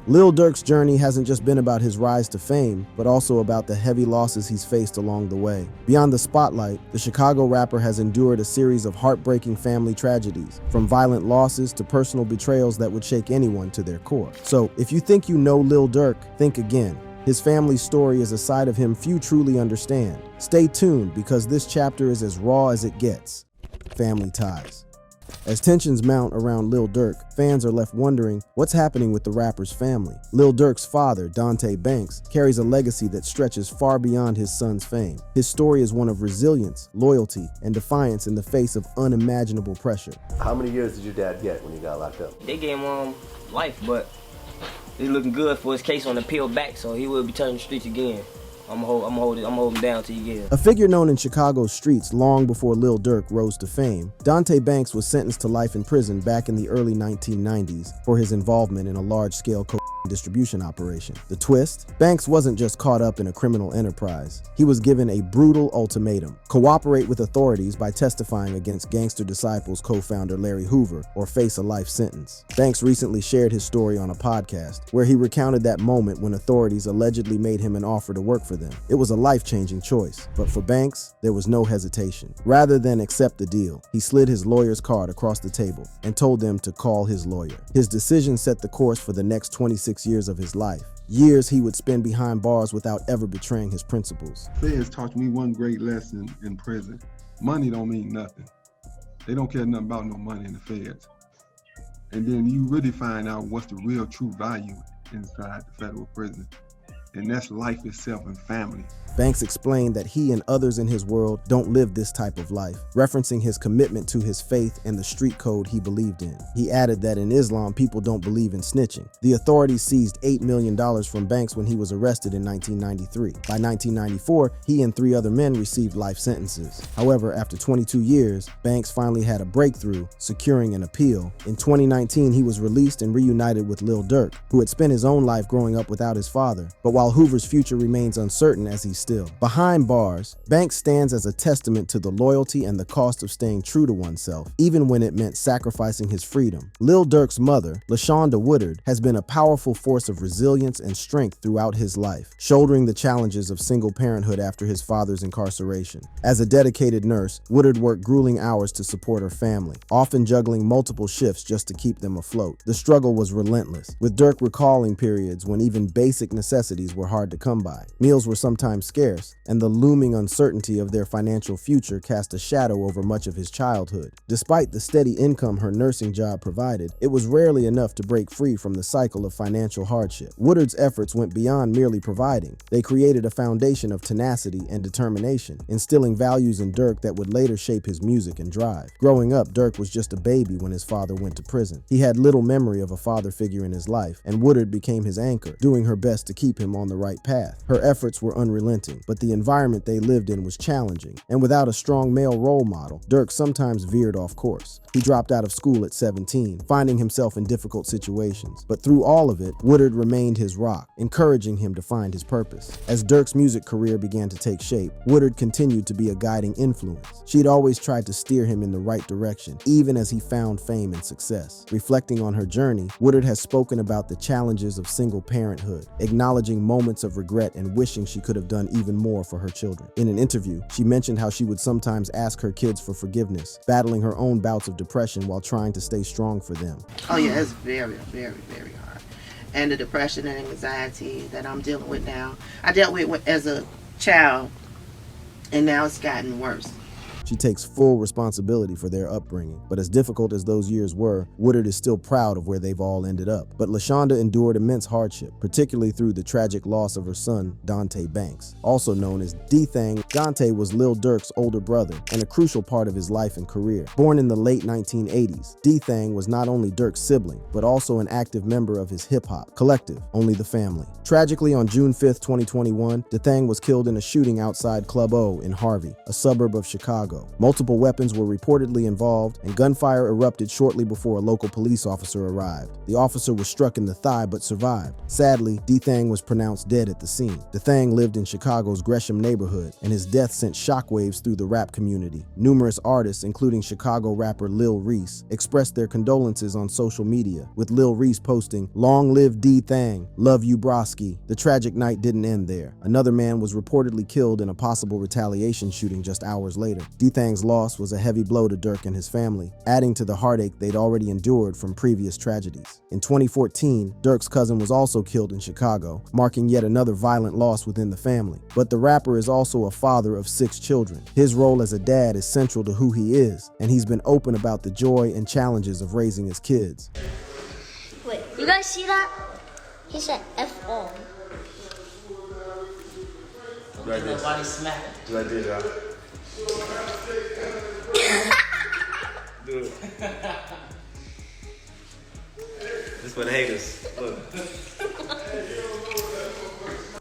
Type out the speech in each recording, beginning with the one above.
Lil Durk's journey hasn't just been about his rise to fame, but also about the heavy losses he's faced along the way. Beyond the spotlight, the Chicago rapper has endured a series of heartbreaking family tragedies, from violent losses to personal betrayals that would shake anyone to their core. So, if you think you know Lil Durk, think again. His family's story is a side of him few truly understand. Stay tuned, because this chapter is as raw as it gets. Family ties. As tensions mount around Lil Durk, fans are left wondering what's happening with the rapper's family. Lil Durk's father, Dante Banks, carries a legacy that stretches far beyond his son's fame. His story is one of resilience, loyalty, and defiance in the face of unimaginable pressure. How many years did your dad get when he got locked up? They gave him life, but it's looking good for his case on the appeal back, so he will be turning the streets again. I'm gonna hold him down till he gets. A figure known in Chicago's streets long before Lil Durk rose to fame, Dante Banks was sentenced to life in prison back in the early 1990s for his involvement in a large-scale distribution operation. The twist? Banks wasn't just caught up in a criminal enterprise. He was given a brutal ultimatum: cooperate with authorities by testifying against Gangster Disciples co-founder Larry Hoover, or face a life sentence. Banks recently shared his story on a podcast, where he recounted that moment when authorities allegedly made him an offer to work for them. It was a life-changing choice, but for Banks, there was no hesitation. Rather than accept the deal, he slid his lawyer's card across the table and told them to call his lawyer. His decision set the course for the next 26 years of his life. Years he would spend behind bars without ever betraying his principles. Feds taught me one great lesson in prison. Money don't mean nothing. They don't care nothing about no money in the feds. And then you really find out what's the real true value inside the federal prison. And that's life itself and family. Banks explained that he and others in his world don't live this type of life, referencing his commitment to his faith and the street code he believed in. He added that in Islam, people don't believe in snitching. The authorities seized $8 million from Banks when he was arrested in 1993. By 1994, he and 3 other men received life sentences. However, after 22 years, Banks finally had a breakthrough, securing an appeal. In 2019, he was released and reunited with Lil Durk, who had spent his own life growing up without his father. But while Hoover's future remains uncertain as he's still behind bars, Banks stands as a testament to the loyalty and the cost of staying true to oneself, even when it meant sacrificing his freedom. Lil Durk's mother, LaShonda Woodard, has been a powerful force of resilience and strength throughout his life, shouldering the challenges of single parenthood after his father's incarceration. As a dedicated nurse, Woodard worked grueling hours to support her family, often juggling multiple shifts just to keep them afloat. The struggle was relentless, with Durk recalling periods when even basic necessities were hard to come by. Meals were sometimes scarce, and the looming uncertainty of their financial future cast a shadow over much of his childhood. Despite the steady income her nursing job provided, it was rarely enough to break free from the cycle of financial hardship. Woodard's efforts went beyond merely providing. They created a foundation of tenacity and determination, instilling values in Durk that would later shape his music and drive. Growing up, Durk was just a baby when his father went to prison. He had little memory of a father figure in his life, and Woodard became his anchor, doing her best to keep him on the right path. Her efforts were unrelenting, but the environment they lived in was challenging, and without a strong male role model, Durk sometimes veered off course. He dropped out of school at 17, finding himself in difficult situations. But through all of it, Woodard remained his rock, encouraging him to find his purpose. As Durk's music career began to take shape, Woodard continued to be a guiding influence. She'd always tried to steer him in the right direction, even as he found fame and success. Reflecting on her journey, Woodard has spoken about the challenges of single parenthood, acknowledging moments of regret and wishing she could have done even more for her children. In an interview, she mentioned how she would sometimes ask her kids for forgiveness, battling her own bouts of depression while trying to stay strong for them. Oh yeah, it's very, very, very hard. And the depression and anxiety that I'm dealing with now, I dealt with as a child, and now it's gotten worse. She takes full responsibility for their upbringing, but as difficult as those years were, Woodard is still proud of where they've all ended up. But LaShonda endured immense hardship, particularly through the tragic loss of her son, Dante Banks. Also known as D-Thang, Dante was Lil Durk's older brother and a crucial part of his life and career. Born in the late 1980s, D-Thang was not only Durk's sibling, but also an active member of his hip-hop collective, Only the Family. Tragically, on June 5th, 2021, D-Thang was killed in a shooting outside Club O in Harvey, a suburb of Chicago. Chicago. Multiple weapons were reportedly involved, and gunfire erupted shortly before a local police officer arrived. The officer was struck in the thigh but survived. Sadly, D-Thang was pronounced dead at the scene. D-Thang lived in Chicago's Gresham neighborhood, and his death sent shockwaves through the rap community. Numerous artists, including Chicago rapper Lil Reese, expressed their condolences on social media, with Lil Reese posting, "Long live D-Thang, love you broski." The tragic night didn't end there. Another man was reportedly killed in a possible retaliation shooting just hours later. D-Thang's loss was a heavy blow to Durk and his family, adding to the heartache they'd already endured from previous tragedies. In 2014, Durk's cousin was also killed in Chicago, marking yet another violent loss within the family. But the rapper is also a father of 6 children. His role as a dad is central to who he is, and he's been open about the joy and challenges of raising his kids. Wait, you guys see that? He said F-all. Nobody smacking. Do I do that? Do it. This for the haters. Look.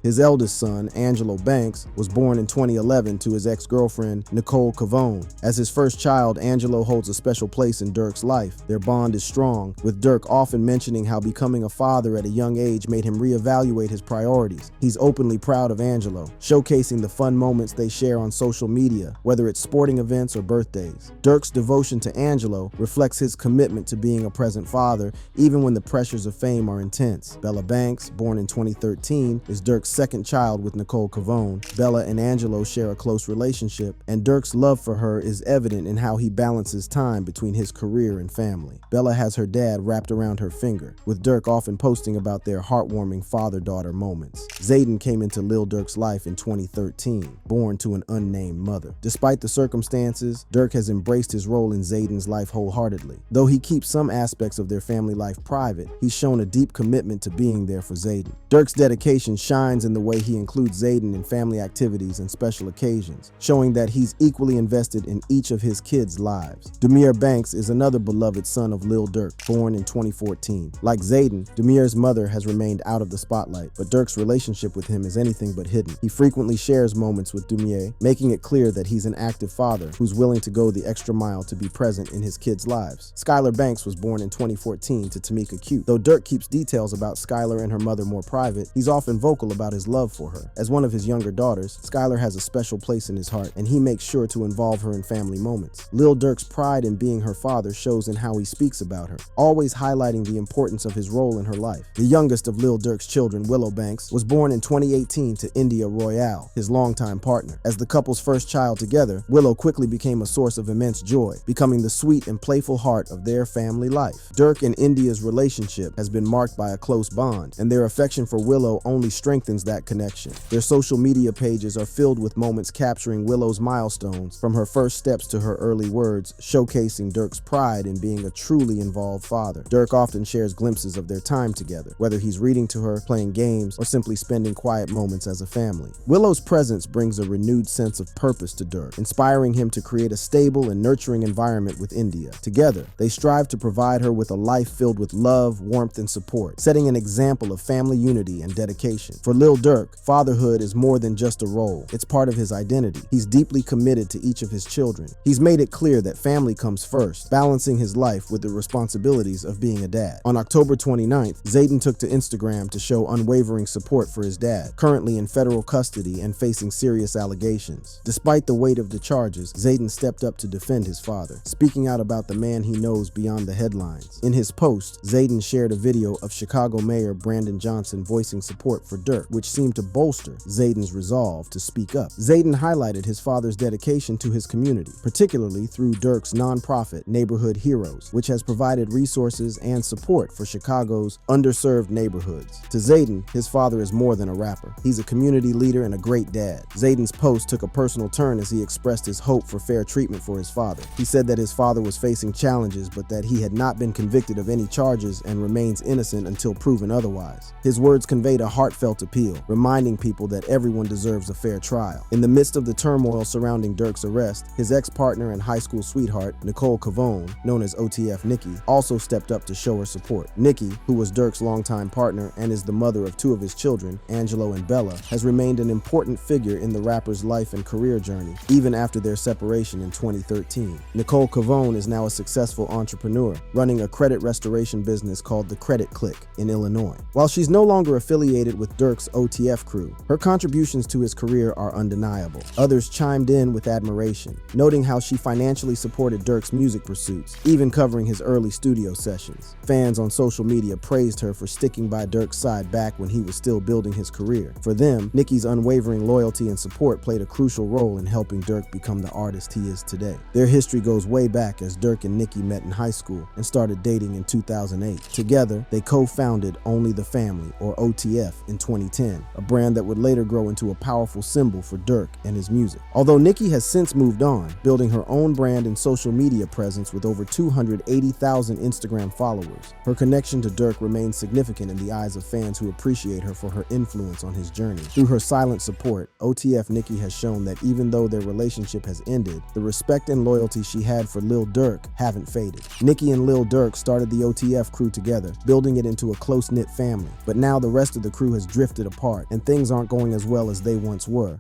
His eldest son, Angelo Banks, was born in 2011 to his ex-girlfriend, Nicole Cavone. As his first child, Angelo holds a special place in Durk's life. Their bond is strong, with Durk often mentioning how becoming a father at a young age made him reevaluate his priorities. He's openly proud of Angelo, showcasing the fun moments they share on social media, whether it's sporting events or birthdays. Durk's devotion to Angelo reflects his commitment to being a present father, even when the pressures of fame are intense. Bella Banks, born in 2013, is Durk's second child with Nicole Cavone. Bella and Angelo share a close relationship, and Durk's love for her is evident in how he balances time between his career and family. Bella has her dad wrapped around her finger, with Durk often posting about their heartwarming father-daughter moments. Zayden came into Lil Durk's life in 2013, born to an unnamed mother. Despite the circumstances, Durk has embraced his role in Zayden's life wholeheartedly. Though he keeps some aspects of their family life private, he's shown a deep commitment to being there for Zayden. Durk's dedication shines in the way he includes Zayden in family activities and special occasions, showing that he's equally invested in each of his kids' lives. Demir Banks is another beloved son of Lil Durk, born in 2014. Like Zayden, Demir's mother has remained out of the spotlight, but Durk's relationship with him is anything but hidden. He frequently shares moments with Demir, making it clear that he's an active father who's willing to go the extra mile to be present in his kids' lives. Skylar Banks was born in 2014 to Tamika Cute. Though Durk keeps details about Skylar and her mother more private, he's often vocal about his love for her. As one of his younger daughters, Skylar has a special place in his heart, and he makes sure to involve her in family moments. Lil Durk's pride in being her father shows in how he speaks about her, always highlighting the importance of his role in her life. The youngest of Lil Durk's children, Willow Banks, was born in 2018 to India Royale, his longtime partner. As the couple's first child together, Willow quickly became a source of immense joy, becoming the sweet and playful heart of their family life. Durk and India's relationship has been marked by a close bond, and their affection for Willow only strengthens that connection. Their social media pages are filled with moments capturing Willow's milestones, from her first steps to her early words, showcasing Durk's pride in being a truly involved father. Durk often shares glimpses of their time together, whether he's reading to her, playing games, or simply spending quiet moments as a family. Willow's presence brings a renewed sense of purpose to Durk, inspiring him to create a stable and nurturing environment with India. Together, they strive to provide her with a life filled with love, warmth, and support, setting an example of family unity and dedication. For Lil Durk, fatherhood is more than just a role. It's part of his identity. He's deeply committed to each of his children. He's made it clear that family comes first, balancing his life with the responsibilities of being a dad. On October 29th, Zayden took to Instagram to show unwavering support for his dad, currently in federal custody and facing serious allegations. Despite the weight of the charges, Zayden stepped up to defend his father, speaking out about the man he knows beyond the headlines. In his post, Zayden shared a video of Chicago Mayor Brandon Johnson voicing support for Durk, which seemed to bolster Zayden's resolve to speak up. Zayden highlighted his father's dedication to his community, particularly through Durk's nonprofit Neighborhood Heroes, which has provided resources and support for Chicago's underserved neighborhoods. To Zayden, his father is more than a rapper. He's a community leader and a great dad. Zayden's post took a personal turn as he expressed his hope for fair treatment for his father. He said that his father was facing challenges, but that he had not been convicted of any charges and remains innocent until proven otherwise. His words conveyed a heartfelt appeal deal, reminding people that everyone deserves a fair trial. In the midst of the turmoil surrounding Durk's arrest, his ex-partner and high school sweetheart, Nicole Cavone, known as OTF Nikki, also stepped up to show her support. Nikki, who was Durk's longtime partner and is the mother of 2 of his children, Angelo and Bella, has remained an important figure in the rapper's life and career journey, even after their separation in 2013. Nicole Cavone is now a successful entrepreneur, running a credit restoration business called The Credit Click in Illinois. While she's no longer affiliated with Durk's OTF crew, her contributions to his career are undeniable. Others chimed in with admiration, noting how she financially supported Durk's music pursuits, even covering his early studio sessions. Fans on social media praised her for sticking by Durk's side back when he was still building his career. For them, Nicki's unwavering loyalty and support played a crucial role in helping Durk become the artist he is today. Their history goes way back, as Durk and Nicki met in high school and started dating in 2008. Together, they co-founded Only the Family, or OTF, in 2010, a brand that would later grow into a powerful symbol for Durk and his music. Although Nicki has since moved on, building her own brand and social media presence with over 280,000 Instagram followers, her connection to Durk remains significant in the eyes of fans who appreciate her for her influence on his journey. Through her silent support, OTF Nicki has shown that even though their relationship has ended, the respect and loyalty she had for Lil Durk haven't faded. Nicki and Lil Durk started the OTF crew together, building it into a close-knit family. But now the rest of the crew has drifted apart, and things aren't going as well as they once were.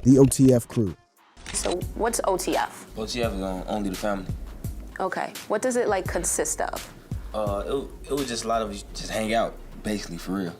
The OTF crew. So what's OTF? OTF is Only the Family. Okay. What does it like consist of? It was just a lot of just hang out, basically, for real.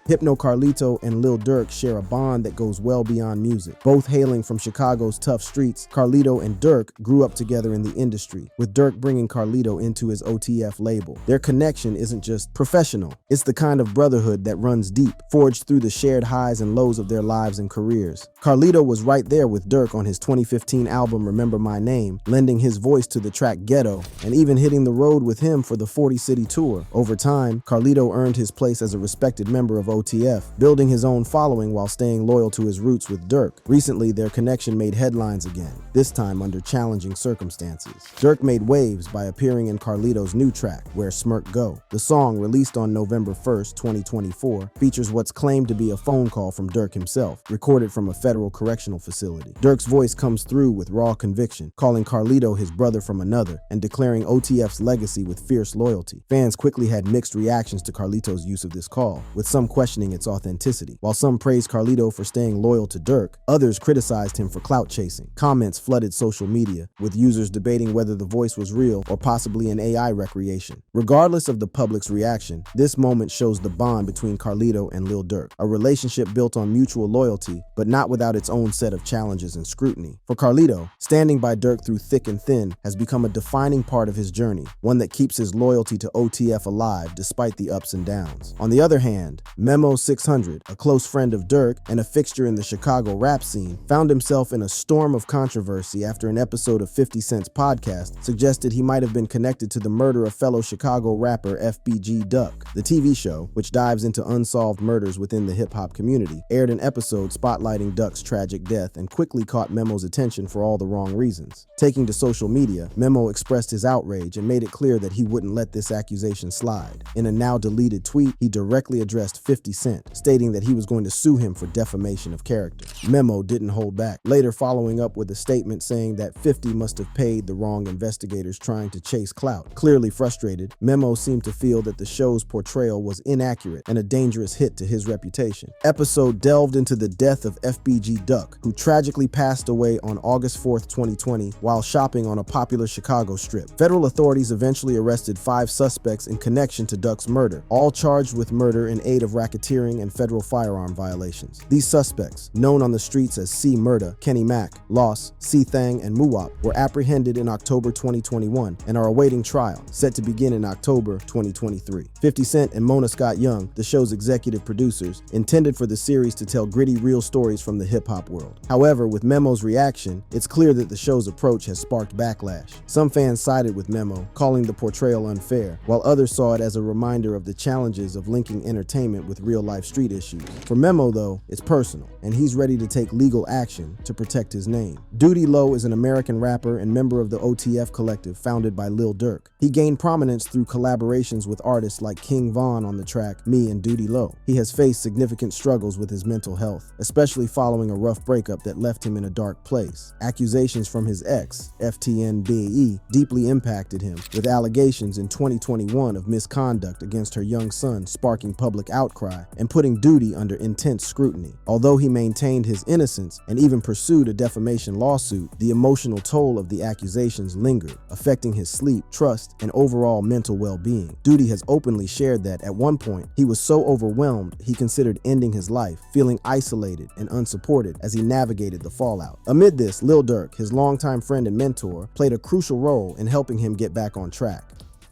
Hypno Carlito and Lil Durk share a bond that goes well beyond music. Both hailing from Chicago's tough streets, Carlito and Durk grew up together in the industry, with Durk bringing Carlito into his OTF label. Their connection isn't just professional, it's the kind of brotherhood that runs deep, forged through the shared highs and lows of their lives and careers. Carlito was right there with Durk on his 2015 album Remember My Name, lending his voice to the track Ghetto, and even hitting the road with him for the 40-city tour. Over time, Carlito earned his place as a respected member of OTF, building his own following while staying loyal to his roots with Durk. Recently, their connection made headlines again, this time under challenging circumstances. Durk made waves by appearing in Carlito's new track, Where Smirk Go. The song, released on November 1st, 2024, features what's claimed to be a phone call from Durk himself, recorded from a federal correctional facility. Durk's voice comes through with raw conviction, calling Carlito his brother from another, and declaring OTF's legacy with fierce loyalty. Fans quickly had mixed reactions to Carlito's use of this call, with some questioning its authenticity. While some praised Carlito for staying loyal to Durk, others criticized him for clout chasing. Comments flooded social media, with users debating whether the voice was real or possibly an AI recreation. Regardless of the public's reaction, this moment shows the bond between Carlito and Lil Durk, a relationship built on mutual loyalty, but not without its own set of challenges and scrutiny. For Carlito, standing by Durk through thick and thin has become a defining part of his journey, one that keeps his loyalty to OTF alive despite the ups and downs. On the other hand, Memo 600, a close friend of Durk and a fixture in the Chicago rap scene, found himself in a storm of controversy after an episode of 50 Cent's podcast suggested he might have been connected to the murder of fellow Chicago rapper FBG Duck. The TV show, which dives into unsolved murders within the hip-hop community, aired an episode spotlighting Duck's tragic death and quickly caught Memo's attention for all the wrong reasons. Taking to social media, Memo expressed his outrage and made it clear that he wouldn't let this accusation slide. In a now-deleted tweet, he directly addressed 50 Cent, stating that he was going to sue him for defamation of character. Memo didn't hold back, later following up with a statement saying that 50 must have paid the wrong investigators trying to chase clout. Clearly frustrated, Memo seemed to feel that the show's portrayal was inaccurate and a dangerous hit to his reputation. Episode delved into the death of FBG Duck, who tragically passed away on August 4th, 2020, while shopping on a popular Chicago strip. Federal authorities eventually arrested 5 suspects in connection to Duck's murder, all charged with murder in aid of racketeering and federal firearm violations. These suspects, known on the streets as C. Murda, Kenny Mack, Loss, C. Thang, and Muwop, were apprehended in October 2021 and are awaiting trial, set to begin in October 2023. 50 Cent and Mona Scott Young, the show's executive producers, intended for the series to tell gritty, real stories from the hip-hop world. However, with Memo's reaction, it's clear that the show's approach has sparked backlash. Some fans sided with Memo, calling the portrayal unfair, while others saw it as a reminder of the challenges of linking entertainment with with real-life street issues. For Memo, though, it's personal, and he's ready to take legal action to protect his name. Duty Low is an American rapper and member of the OTF collective founded by Lil Durk. He gained prominence through collaborations with artists like King Von on the track Me and Duty Low. He has faced significant struggles with his mental health, especially following a rough breakup that left him in a dark place. Accusations from his ex, FTNBE, deeply impacted him, with allegations in 2021 of misconduct against her young son sparking public outcry and putting Duty under intense scrutiny. Although he maintained his innocence and even pursued a defamation lawsuit, the emotional toll of the accusations lingered, affecting his sleep, trust, and overall mental well-being. Duty has openly shared that at one point, he was so overwhelmed he considered ending his life, feeling isolated and unsupported as he navigated the fallout. Amid this, Lil Durk, his longtime friend and mentor, played a crucial role in helping him get back on track.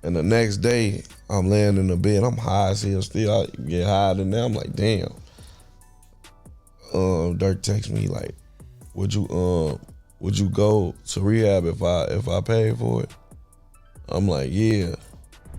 And the next day, I'm laying in the bed, I'm high as hell still. I get higher than that, I'm like, damn. Durk texts me like, would you go to rehab if I paid for it? I'm like, yeah.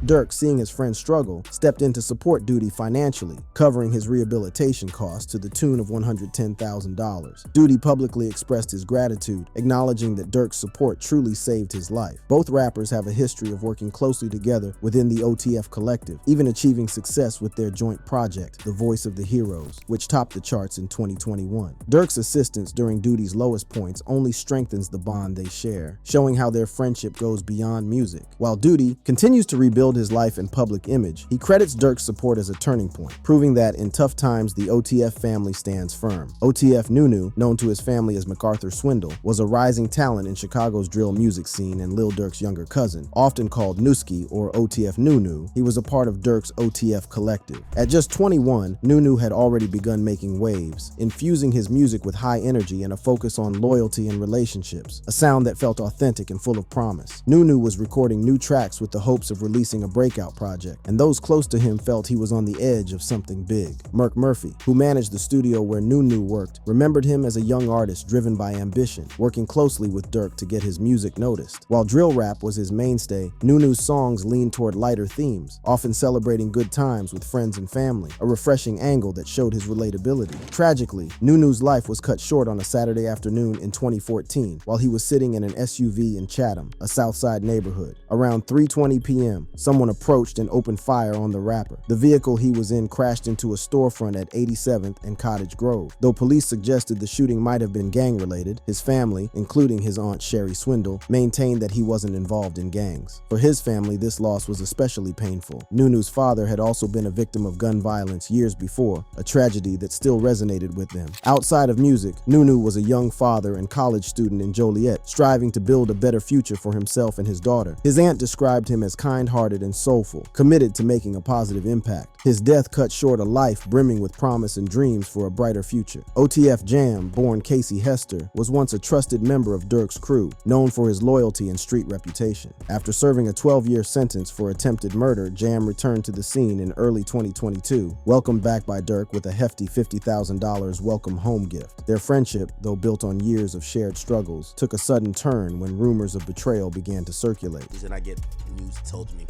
Durk, seeing his friend struggle, stepped in to support Duty financially, covering his rehabilitation costs to the tune of $110,000. Duty publicly expressed his gratitude, acknowledging that Durk's support truly saved his life. Both rappers have a history of working closely together within the OTF collective, even achieving success with their joint project, The Voice of the Heroes, which topped the charts in 2021. Durk's assistance during Duty's lowest points only strengthens the bond they share, showing how their friendship goes beyond music. While Duty continues to rebuild his life and public image, he credits Durk's support as a turning point, proving that in tough times the OTF family stands firm. OTF Nunu, known to his family as MacArthur Swindle, was a rising talent in Chicago's drill music scene and Lil Durk's younger cousin. Often called Newski or OTF Nunu, he was a part of Durk's OTF collective. At just 21, Nunu had already begun making waves, infusing his music with high energy and a focus on loyalty and relationships, a sound that felt authentic and full of promise. Nunu was recording new tracks with the hopes of releasing a breakout project, and those close to him felt he was on the edge of something big. Merk Murphy, who managed the studio where Nunu worked, remembered him as a young artist driven by ambition, working closely with Durk to get his music noticed. While drill rap was his mainstay, Nunu's songs leaned toward lighter themes, often celebrating good times with friends and family, a refreshing angle that showed his relatability. Tragically, Nunu's life was cut short on a Saturday afternoon in 2014 while he was sitting in an SUV in Chatham, a Southside neighborhood. Around 3:20 p.m., someone approached and opened fire on the rapper. The vehicle he was in crashed into a storefront at 87th and Cottage Grove. Though police suggested the shooting might have been gang-related, his family, including his aunt Sherry Swindle, maintained that he wasn't involved in gangs. For his family, this loss was especially painful. Nunu's father had also been a victim of gun violence years before, a tragedy that still resonated with them. Outside of music, Nunu was a young father and college student in Joliet, striving to build a better future for himself and his daughter. His aunt described him as kind-hearted and soulful, committed to making a positive impact. His death cut short a life brimming with promise and dreams for a brighter future. OTF Jam, born Casey Hester, was once a trusted member of Durk's crew, known for his loyalty and street reputation. After serving a 12-year sentence for attempted murder, Jam returned to the scene in early 2022, welcomed back by Durk with a hefty $50,000 welcome home gift. Their friendship, though built on years of shared struggles, took a sudden turn when rumors of betrayal began to circulate. And I get news told me.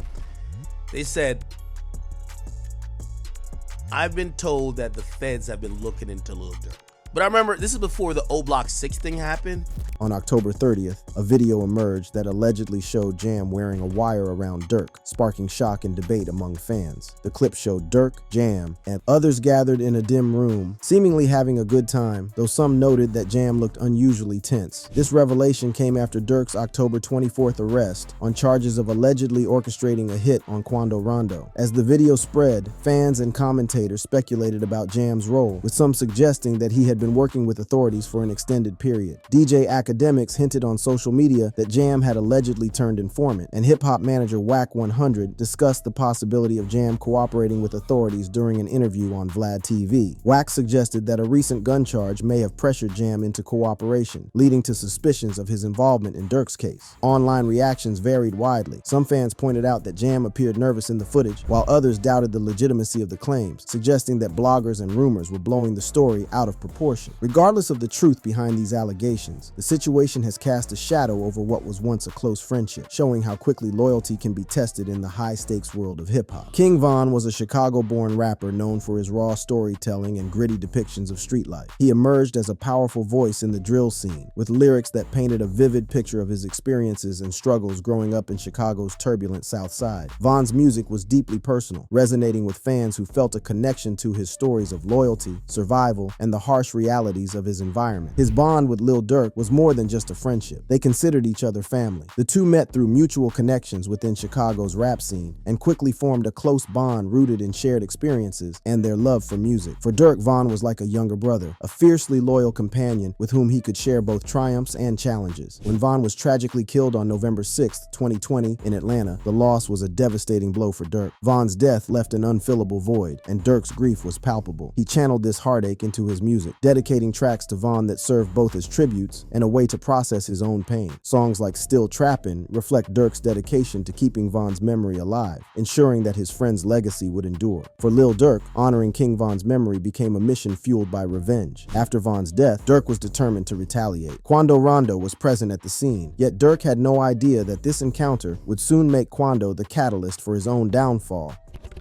They said, I've been told that the feds have been looking into Lil Durk. But I remember, this is before the O Block 6 thing happened. On October 30th, a video emerged that allegedly showed Jam wearing a wire around Durk, sparking shock and debate among fans. The clip showed Durk, Jam, and others gathered in a dim room, seemingly having a good time, though some noted that Jam looked unusually tense. This revelation came after Durk's October 24th arrest on charges of allegedly orchestrating a hit on Quando Rondo. As the video spread, fans and commentators speculated about Jam's role, with some suggesting that he had been working with authorities for an extended period. DJ Academics hinted on social media that Jam had allegedly turned informant, and hip-hop manager Wack 100 discussed the possibility of Jam cooperating with authorities during an interview on Vlad TV. Wack suggested that a recent gun charge may have pressured Jam into cooperation, leading to suspicions of his involvement in Durk's case. Online reactions varied widely. Some fans pointed out that Jam appeared nervous in the footage, while others doubted the legitimacy of the claims, suggesting that bloggers and rumors were blowing the story out of proportion. proportion. Regardless of the truth behind these allegations, the situation has cast a shadow over what was once a close friendship, showing how quickly loyalty can be tested in the high-stakes world of hip-hop. King Von was a Chicago-born rapper known for his raw storytelling and gritty depictions of street life. He emerged as a powerful voice in the drill scene, with lyrics that painted a vivid picture of his experiences and struggles growing up in Chicago's turbulent South Side. Von's music was deeply personal, resonating with fans who felt a connection to his stories of loyalty, survival, and the harsh realities of his environment. His bond with Lil Durk was more than just a friendship. They considered each other family. The two met through mutual connections within Chicago's rap scene and quickly formed a close bond rooted in shared experiences and their love for music. For Durk, Von was like a younger brother, a fiercely loyal companion with whom he could share both triumphs and challenges. When Von was tragically killed on November 6, 2020 in Atlanta, the loss was a devastating blow for Durk. Von's death left an unfillable void, and Durk's grief was palpable. He channeled this heartache into his music, dedicating tracks to Von that served both as tributes and a way to process his own pain. Songs like Still Trappin' reflect Durk's dedication to keeping Von's memory alive, ensuring that his friend's legacy would endure. For Lil Durk, honoring King Von's memory became a mission fueled by revenge. After Von's death, Durk was determined to retaliate. Quando Rondo was present at the scene, yet Durk had no idea that this encounter would soon make Quando the catalyst for his own downfall,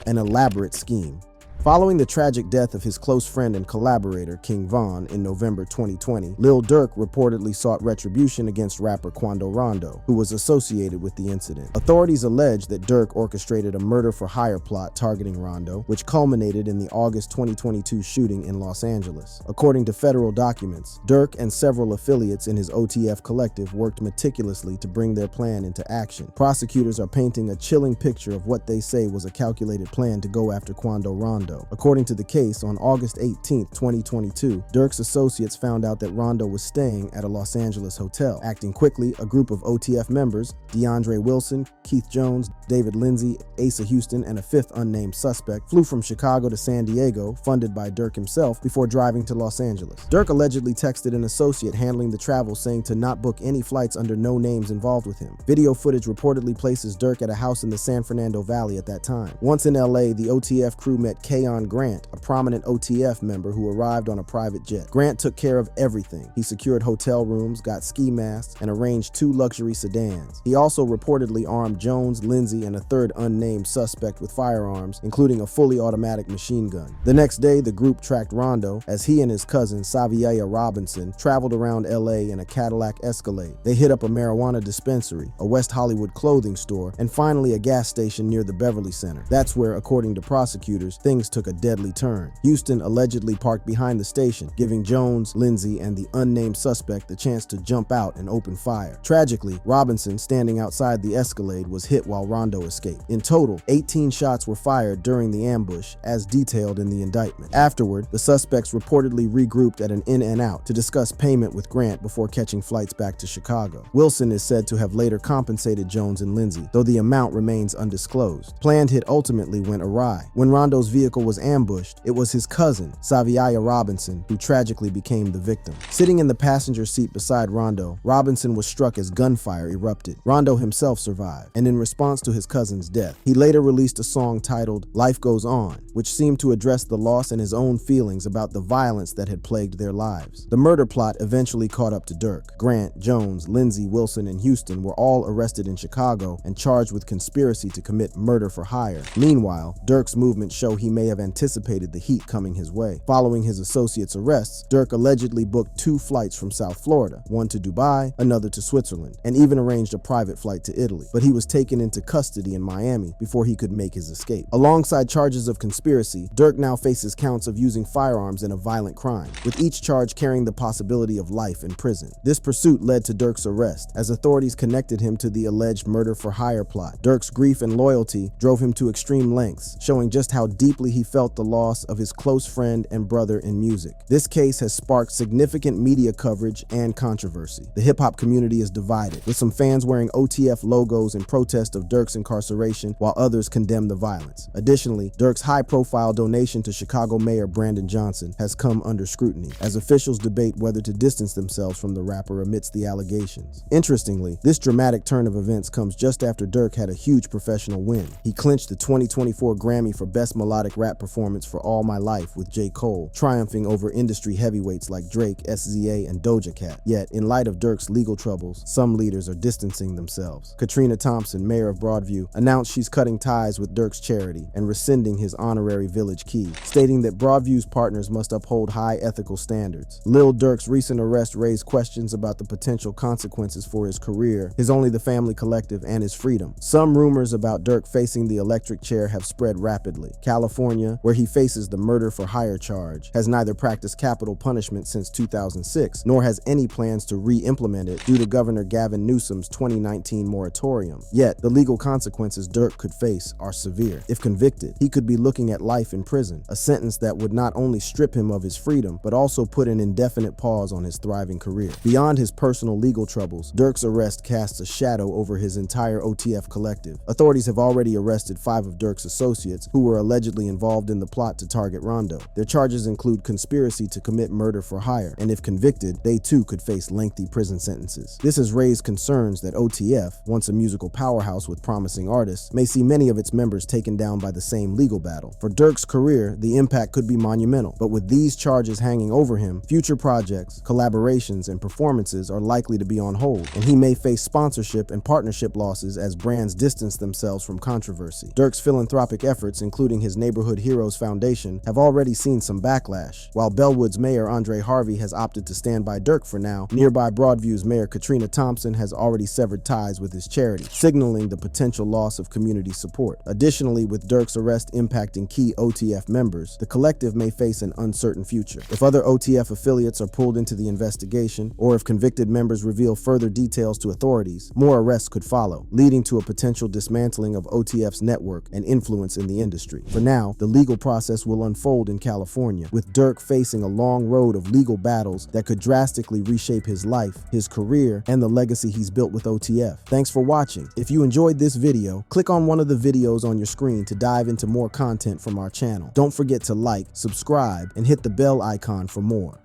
an elaborate scheme. Following the tragic death of his close friend and collaborator, King Von, in November 2020, Lil Durk reportedly sought retribution against rapper Quando Rondo, who was associated with the incident. Authorities allege that Durk orchestrated a murder-for-hire plot targeting Rondo, which culminated in the August 2022 shooting in Los Angeles. According to federal documents, Durk and several affiliates in his OTF collective worked meticulously to bring their plan into action. Prosecutors are painting a chilling picture of what they say was a calculated plan to go after Quando Rondo. According to the case, on August 18, 2022, Durk's associates found out that Rondo was staying at a Los Angeles hotel. Acting quickly, a group of OTF members, DeAndre Wilson, Keith Jones, David Lindsay, Asa Houston, and a fifth unnamed suspect, flew from Chicago to San Diego, funded by Durk himself, before driving to Los Angeles. Durk allegedly texted an associate handling the travel saying to not book any flights under no names involved with him. Video footage reportedly places Durk at a house in the San Fernando Valley at that time. Once in LA, the OTF crew met Keon Grant, a prominent OTF member who arrived on a private jet. Grant took care of everything. He secured hotel rooms, got ski masks, and arranged 2 luxury sedans. He also reportedly armed Jones, Lindsay, and a third unnamed suspect with firearms, including a fully automatic machine gun. The next day, the group tracked Rondo as he and his cousin, Saviaya Robinson, traveled around LA in a Cadillac Escalade. They hit up a marijuana dispensary, a West Hollywood clothing store, and finally a gas station near the Beverly Center. That's where, according to prosecutors, things took a deadly turn. Houston allegedly parked behind the station, giving Jones, Lindsay, and the unnamed suspect the chance to jump out and open fire. Tragically, Robinson, standing outside the Escalade, was hit while Rondo escaped. In total, 18 shots were fired during the ambush, as detailed in the indictment. Afterward, the suspects reportedly regrouped at an In-N-Out to discuss payment with Grant before catching flights back to Chicago. Wilson is said to have later compensated Jones and Lindsay, though the amount remains undisclosed. Planned hit ultimately went awry. When Rondo's vehicle was ambushed, it was his cousin, Saviaya Robinson, who tragically became the victim. Sitting in the passenger seat beside Rondo, Robinson was struck as gunfire erupted. Rondo himself survived, and in response to his cousin's death, he later released a song titled Life Goes On, which seemed to address the loss and his own feelings about the violence that had plagued their lives. The murder plot eventually caught up to Durk. Grant, Jones, Lindsay, Wilson, and Houston were all arrested in Chicago and charged with conspiracy to commit murder for hire. Meanwhile, Durk's movements show he may have anticipated the heat coming his way. Following his associates' arrests, Durk allegedly booked 2 flights from South Florida, one to Dubai, another to Switzerland, and even arranged a private flight to Italy. But he was taken into custody in Miami before he could make his escape. Alongside charges of conspiracy, Durk now faces counts of using firearms in a violent crime, with each charge carrying the possibility of life in prison. This pursuit led to Durk's arrest, as authorities connected him to the alleged murder-for-hire plot. Durk's grief and loyalty drove him to extreme lengths, showing just how deeply he felt the loss of his close friend and brother in music. This case has sparked significant media coverage and controversy. The hip-hop community is divided, with some fans wearing OTF logos in protest of Durk's incarceration, while others condemn the violence. Additionally, Durk's high-profile donation to Chicago Mayor Brandon Johnson has come under scrutiny, as officials debate whether to distance themselves from the rapper amidst the allegations. Interestingly, this dramatic turn of events comes just after Durk had a huge professional win. He clinched the 2024 Grammy for Best Melodic Rap Performance for All My Life with J. Cole, triumphing over industry heavyweights like Drake, SZA, and Doja Cat. Yet, in light of Durk's legal troubles, some leaders are distancing themselves. Katrina Thompson, mayor of Broadview, announced she's cutting ties with Durk's charity and rescinding his honorary village key, stating that Broadview's partners must uphold high ethical standards. Lil Durk's recent arrest raised questions about the potential consequences for his career, his Only the Family collective, and his freedom. Some rumors about Durk facing the electric chair have spread rapidly. California, where he faces the murder for hire charge, has neither practiced capital punishment since 2006, nor has any plans to re-implement it due to Governor Gavin Newsom's 2019 moratorium. Yet, the legal consequences Durk could face are severe. If convicted, he could be looking at life in prison, a sentence that would not only strip him of his freedom, but also put an indefinite pause on his thriving career. Beyond his personal legal troubles, Durk's arrest casts a shadow over his entire OTF collective. Authorities have already arrested 5 of Durk's associates who were allegedly involved in the plot to target Rondo. Their charges include conspiracy to commit murder for hire, and if convicted, they too could face lengthy prison sentences. This has raised concerns that OTF, once a musical powerhouse with promising artists, may see many of its members taken down by the same legal battle. For Durk's career, the impact could be monumental, but with these charges hanging over him, future projects, collaborations, and performances are likely to be on hold, and he may face sponsorship and partnership losses as brands distance themselves from controversy. Durk's philanthropic efforts, including his Neighborhood Heroes Foundation, have already seen some backlash. While Bellwood's mayor Andre Harvey has opted to stand by Durk for now, nearby Broadview's mayor Katrina Thompson has already severed ties with his charity, signaling the potential loss of community support. Additionally, with Durk's arrest impacting key OTF members, the collective may face an uncertain future. If other OTF affiliates are pulled into the investigation, or if convicted members reveal further details to authorities, more arrests could follow, leading to a potential dismantling of OTF's network and influence in the industry. For now, the legal process will unfold in California, with Durk facing a long road of legal battles that could drastically reshape his life, his career, and the legacy he's built with OTF. Thanks for watching. If you enjoyed this video, click on one of the videos on your screen to dive into more content from our channel. Don't forget to like, subscribe, and hit the bell icon for more.